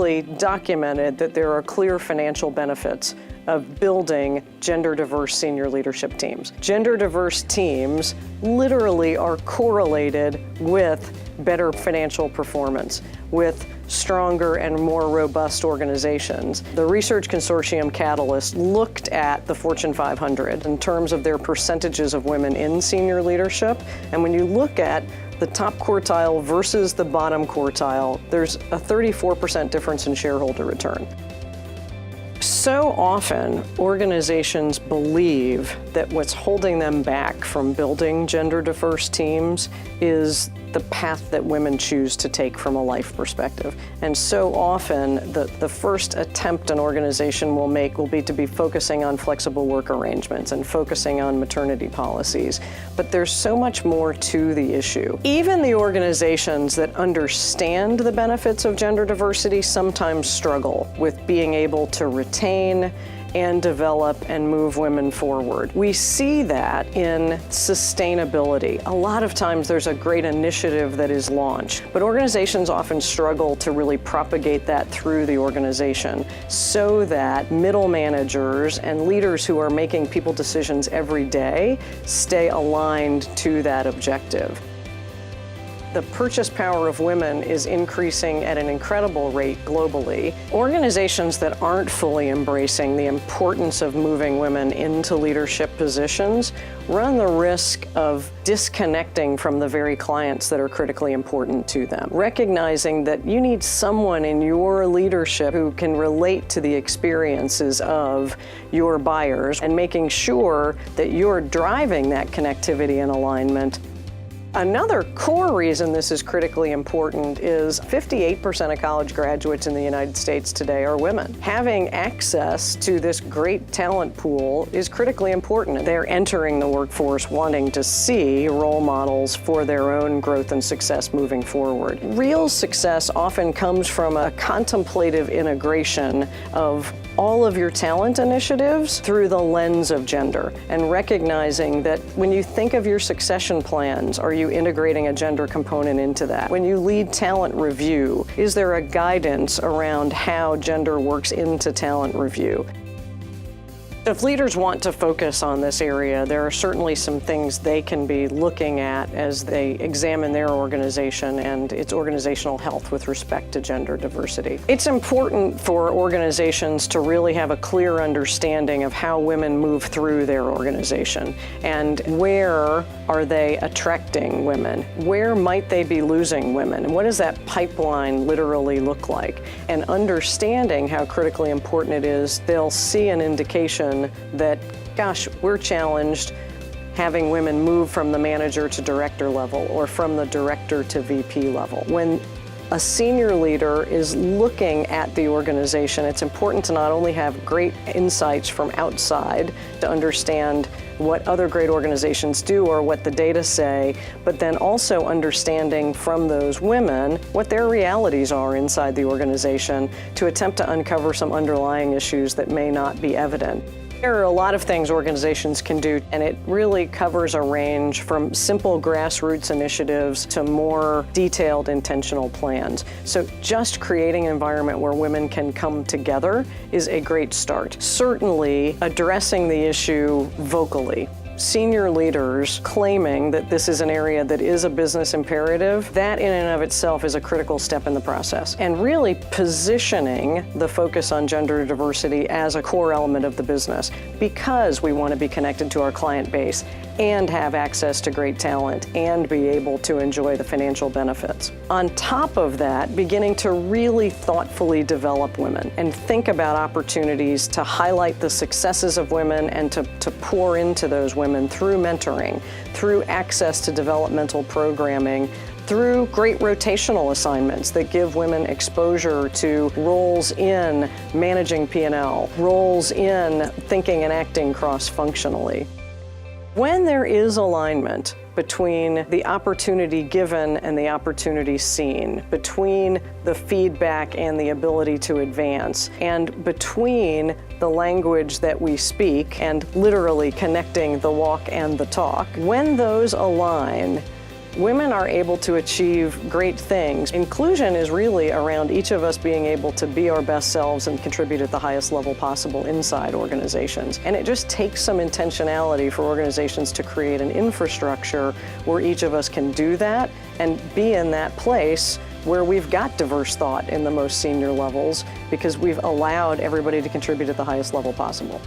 really documented that there are clear financial benefits of building gender-diverse senior leadership teams. Gender-diverse teams literally are correlated with better financial performance, with stronger and more robust organizations. The research consortium Catalyst looked at the Fortune 500 in terms of their percentages of women in senior leadership, and when you look at the top quartile versus the bottom quartile, there's a 34% difference in shareholder return. So often, organizations believe that what's holding them back from building gender-diverse teams is the path that women choose to take from a life perspective. And so often, the first attempt an organization will make will be to be focusing on flexible work arrangements and focusing on maternity policies. But there's so much more to the issue. Even the organizations that understand the benefits of gender diversity sometimes struggle with being able to retain and develop and move women forward. We see that in sustainability. A lot of times there's a great initiative that is launched, but organizations often struggle to really propagate that through the organization so that middle managers and leaders who are making people decisions every day stay aligned to that objective. The purchase power of women is increasing at an incredible rate globally. Organizations that aren't fully embracing the importance of moving women into leadership positions run the risk of disconnecting from the very clients that are critically important to them. Recognizing that you need someone in your leadership who can relate to the experiences of your buyers and making sure that you're driving that connectivity and alignment. Another core reason this is critically important is 58% of college graduates in the United States today are women. Having access to this great talent pool is critically important. They're entering the workforce wanting to see role models for their own growth and success moving forward. Real success often comes from a contemplative integration of all of your talent initiatives through the lens of gender, and recognizing that when you think of your succession plans, are you integrating a gender component into that? When you lead talent review, is there a guidance around how gender works into talent review? If leaders want to focus on this area, there are certainly some things they can be looking at as they examine their organization and its organizational health with respect to gender diversity. It's important for organizations to really have a clear understanding of how women move through their organization and where are they attracting women? Where might they be losing women? And what does that pipeline literally look like? And understanding how critically important it is, they'll see an indication that, gosh, we're challenged having women move from the manager to director level or from the director to VP level. When a senior leader is looking at the organization, it's important to not only have great insights from outside to understand what other great organizations do or what the data say, but then also understanding from those women what their realities are inside the organization to attempt to uncover some underlying issues that may not be evident. There are a lot of things organizations can do, and it really covers a range from simple grassroots initiatives to more detailed intentional plans. So just creating an environment where women can come together is a great start. Certainly addressing the issue vocally. Senior leaders claiming that this is an area that is a business imperative, that in and of itself is a critical step in the process. And really positioning the focus on gender diversity as a core element of the business because we want to be connected to our client base and have access to great talent and be able to enjoy the financial benefits. On top of that, beginning to really thoughtfully develop women and think about opportunities to highlight the successes of women and to pour into those women through mentoring, through access to developmental programming, through great rotational assignments that give women exposure to roles in managing P&L, roles in thinking and acting cross-functionally. When there is alignment between the opportunity given and the opportunity seen, between the feedback and the ability to advance, and between the language that we speak and literally connecting the walk and the talk, when those align, women are able to achieve great things. Inclusion is really around each of us being able to be our best selves and contribute at the highest level possible inside organizations. And it just takes some intentionality for organizations to create an infrastructure where each of us can do that and be in that place where we've got diverse thought in the most senior levels because we've allowed everybody to contribute at the highest level possible.